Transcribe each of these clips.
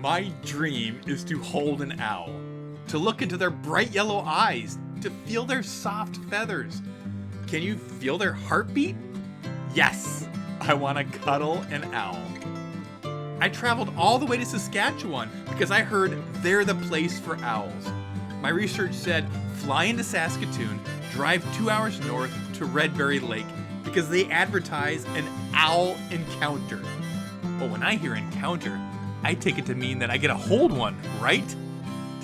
My dream is to hold an owl, to look into their bright yellow eyes, to feel their soft feathers. Can you feel their heartbeat? Yes, I want to cuddle an owl. I traveled all the way to Saskatchewan because I heard they're the place for owls. My research said fly into Saskatoon, drive 2 hours north to Redberry Lake because they advertise an owl encounter. But when I hear encounter, I take it to mean that I get to hold one, right?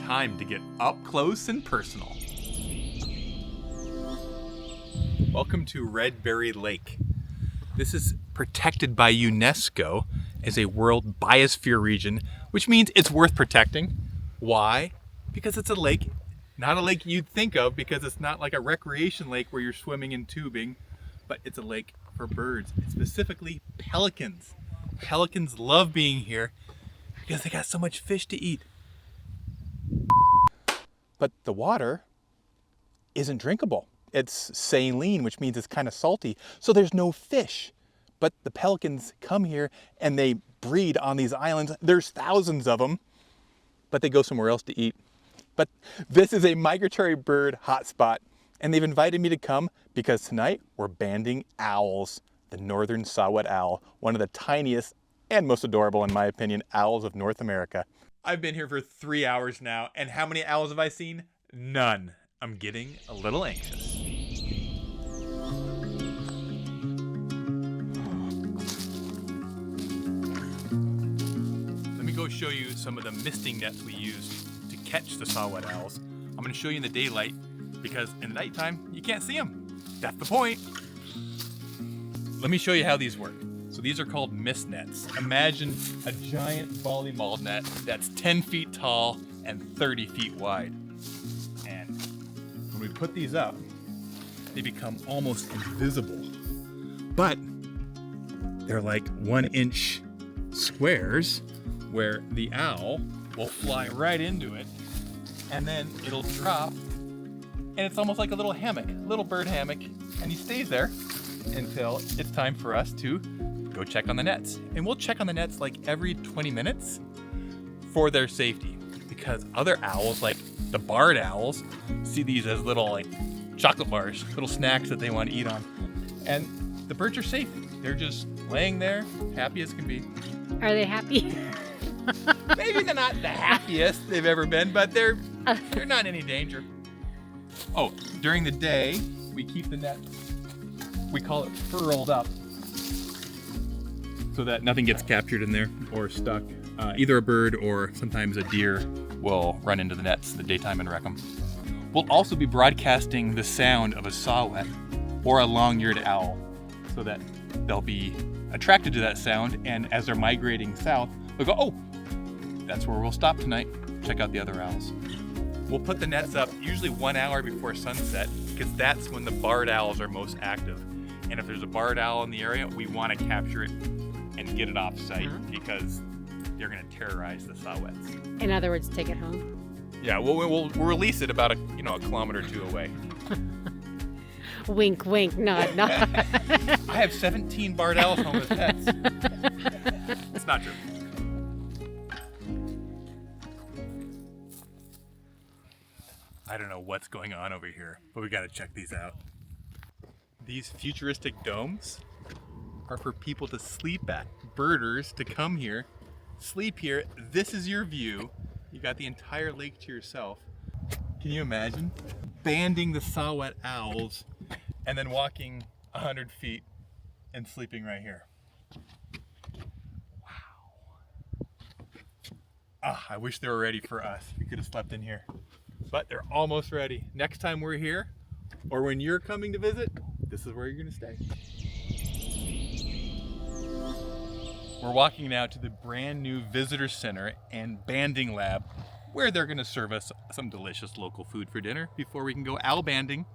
Time to get up close and personal. Welcome to Redberry Lake. This is protected by UNESCO as a World Biosphere region, which means it's worth protecting. Why? Because it's a lake, not a lake you'd think of because it's not like a recreation lake where you're swimming and tubing, but it's a lake for birds, specifically pelicans. Pelicans love being here because they got so much fish to eat. But the water isn't drinkable. It's saline, which means it's kind of salty, so there's no fish. But the pelicans come here and they breed on these islands. There's thousands of them, but they go somewhere else to eat. But this is a migratory bird hotspot, and they've invited me to come because tonight we're banding owls, the northern saw-whet owl, one of the tiniest and most adorable, in my opinion, owls of North America. I've been here for 3 hours now, and how many owls have I seen? None. I'm getting a little anxious. Let me go show you some of the misting nets we used to catch the saw-whet owls. I'm going to show you in the daylight because in the nighttime you can't see them. That's the point. Let me show you how these work. So these are called mist nets. Imagine a giant volleyball net that's 10 feet tall and 30 feet wide. And when we put these up, they become almost invisible. But they're like 1-inch squares where the owl will fly right into it and then it'll drop and it's almost like a little hammock, little bird hammock, and he stays there until it's time for us to go check on the nets. And we'll check on the nets like every 20 minutes for their safety because other owls, like the barred owls, see these as little like chocolate bars, little snacks that they want to eat on. And the birds are safe. They're just laying there, happy as can be. Are they happy? Maybe they're not the happiest they've ever been, but they're not in any danger. Oh, during the day, we keep the net, we call it furled up, so that nothing gets captured in there or stuck. Either a bird or sometimes a deer will run into the nets in the daytime and wreck them. We'll also be broadcasting the sound of a saw-whet or a long-eared owl so that they'll be attracted to that sound, and as they're migrating south, they'll go, oh, that's where we'll stop tonight. Check out the other owls. We'll put the nets up usually 1 hour before sunset because that's when the barred owls are most active. And if there's a barred owl in the area, we want to capture it and get it off site because they're going to terrorize the saw-whets. In other words, take it home. Yeah, we'll release it about a kilometer or two away. Wink, wink, nod, nod. I have 17 barred owls home as pets. It's not true. I don't know what's going on over here, but we got to check these out. These futuristic domes are for people to sleep at. Birders to come here, sleep here. This is your view. You got the entire lake to yourself. Can you imagine banding the saw-whet owls and then walking 100 feet and sleeping right here? Wow. I wish they were ready for us. We could have slept in here, but they're almost ready. Next time we're here, or when you're coming to visit, this is where you're gonna stay. We're walking now to the brand new visitor center and banding lab where they're gonna serve us some delicious local food for dinner before we can go owl banding.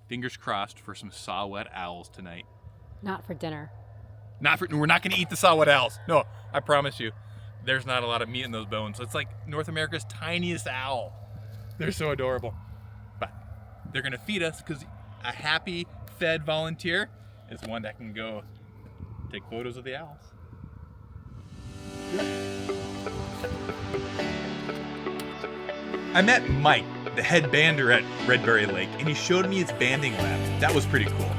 Fingers crossed for some saw-whet owls tonight. Not for dinner. We're not gonna eat the saw-whet owls. No, I promise you. There's not a lot of meat in those bones. It's like North America's tiniest owl. They're so adorable. But they're gonna feed us because a happy fed volunteer is one that can go take photos of the owls. I met Mike, the head bander at Redberry Lake, and he showed me his banding lab. That was pretty cool.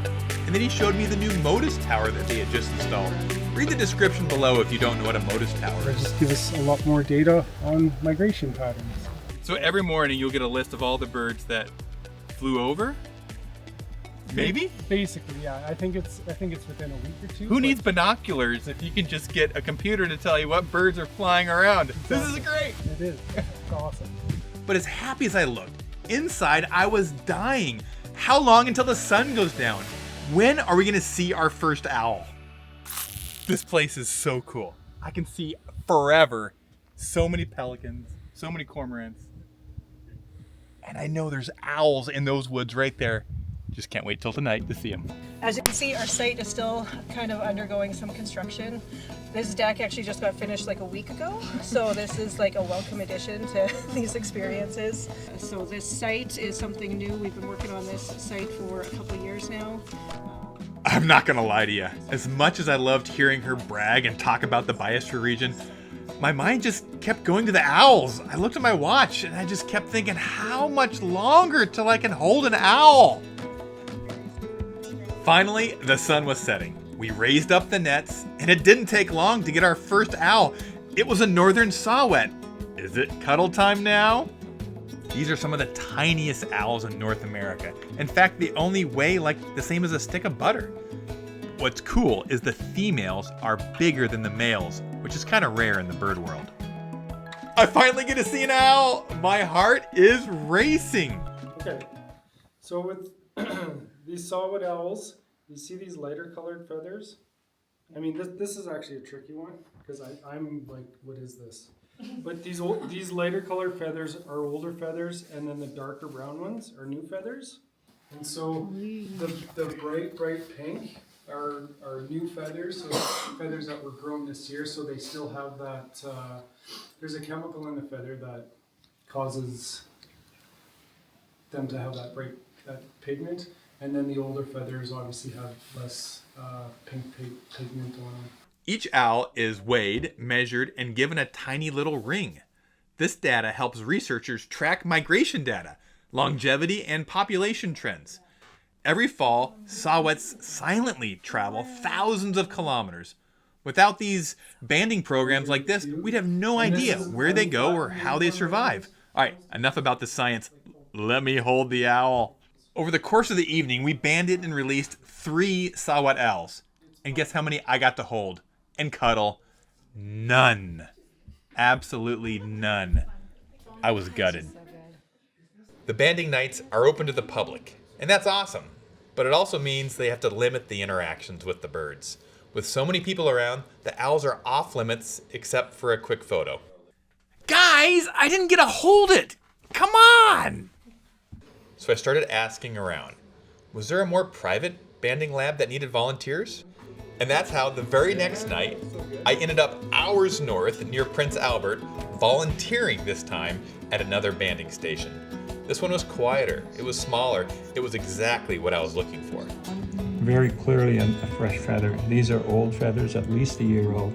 And then he showed me the new Motus Tower that they had just installed. Read the description below if you don't know what a Motus Tower It is. just gives us a lot more data on migration patterns. So every morning you'll get a list of all the birds that flew over? Maybe? Basically, yeah. I think it's within a week or two. Who but needs binoculars if you can just get a computer to tell you what birds are flying around? This is great! It is. It's awesome. But as happy as I looked, inside I was dying. How long until the sun goes down? When are we gonna see our first owl? This place is so cool. I can see forever so many pelicans, so many cormorants. And I know there's owls in those woods right there. Just can't wait till tonight to see them. As you can see, our site is still kind of undergoing some construction. This deck actually just got finished like a week ago, so this is like a welcome addition to these experiences. So this site is something new. We've been working on this site for a couple of years now. I'm not gonna lie to you. As much as I loved hearing her brag and talk about the biosphere region, my mind just kept going to the owls. I looked at my watch and I just kept thinking, how much longer till I can hold an owl? Finally, the sun was setting. We raised up the nets, and it didn't take long to get our first owl. It was a northern saw-whet. Is it cuddle time now? These are some of the tiniest owls in North America. In fact, they only weigh like the same as a stick of butter. What's cool is the females are bigger than the males, which is kind of rare in the bird world. I finally get to see an owl! My heart is racing! Okay. So with these saw-whet owls, you see these lighter colored feathers? I mean, this is actually a tricky one because I'm like, what is this? But these lighter colored feathers are older feathers, and then the darker brown ones are new feathers. And so the bright pink are new feathers, so feathers that were grown this year, so they still have that, there's a chemical in the feather that causes them to have that that pigment. And then the older feathers obviously have less pink pigment on them. Each owl is weighed, measured, and given a tiny little ring. This data helps researchers track migration data, longevity, and population trends. Every fall, saw-whets silently travel thousands of kilometers. Without these banding programs like this, we'd have no idea where they go or how they survive. All right, enough about the science. Let me hold the owl. Over the course of the evening, we banded and released 3 saw-whet owls. And guess how many I got to hold and cuddle? None. Absolutely none. I was gutted. The banding nights are open to the public, and that's awesome. But it also means they have to limit the interactions with the birds. With so many people around, the owls are off limits except for a quick photo. Guys, I didn't get to hold it. Come on! So I started asking around. Was there a more private banding lab that needed volunteers? And that's how the very next night, I ended up hours north near Prince Albert, volunteering this time at another banding station. This one was quieter, it was smaller, it was exactly what I was looking for. Very clearly a fresh feather. These are old feathers, at least a year old.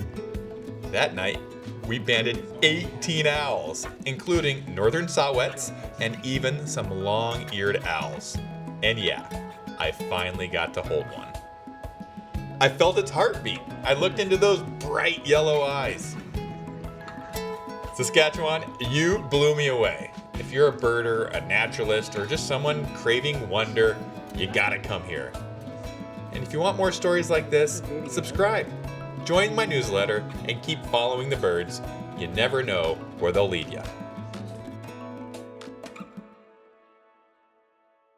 That night, we banded 18 owls, including northern saw-whets and even some long-eared owls. And yeah, I finally got to hold one. I felt its heartbeat. I looked into those bright yellow eyes. Saskatchewan, you blew me away. If you're a birder, a naturalist, or just someone craving wonder, you gotta come here. And if you want more stories like this, subscribe. Join my newsletter and keep following the birds. You never know where they'll lead you.